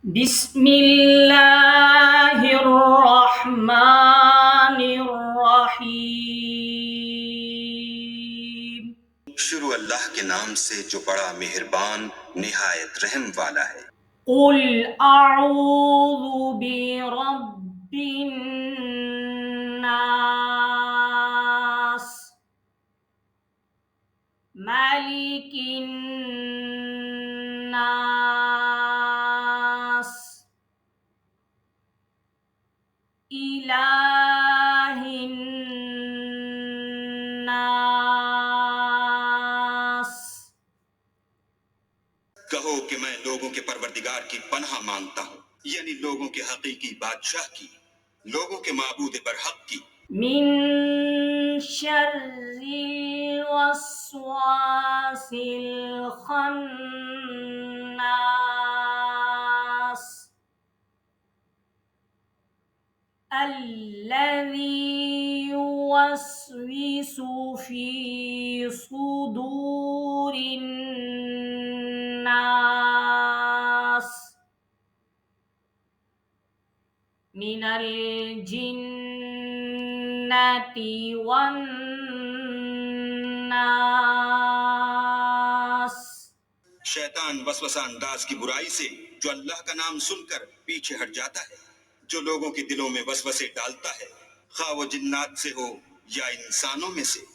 बिस्मिल्लाहिर्रहमानिर्रहीम। शुरू अल्लाह के नाम से जो बड़ा मेहरबान निहायत रहम वाला है। कुल अऊज़ु बिरब्बिन नास मालिकिन नास इलाहिन नास। कहो कि मैं लोगों के परवरदिगार की पनाह मांगता हूँ, यानी लोगों के हकीकी बादशाह की, लोगों के माबूद बरहक की। मिन शर्रिल वस्वासिल खन्नास अल्लज़ी युवस्विसु फी सुदूरिन नास मिनल जिन्नति वन नास। शैतान वसवसा अंदाज की बुराई से जो अल्लाह का नाम सुनकर पीछे हट जाता है, जो लोगों के दिलों में वसवसे डालता है, खा वो जिन्नात से हो या इंसानों में से।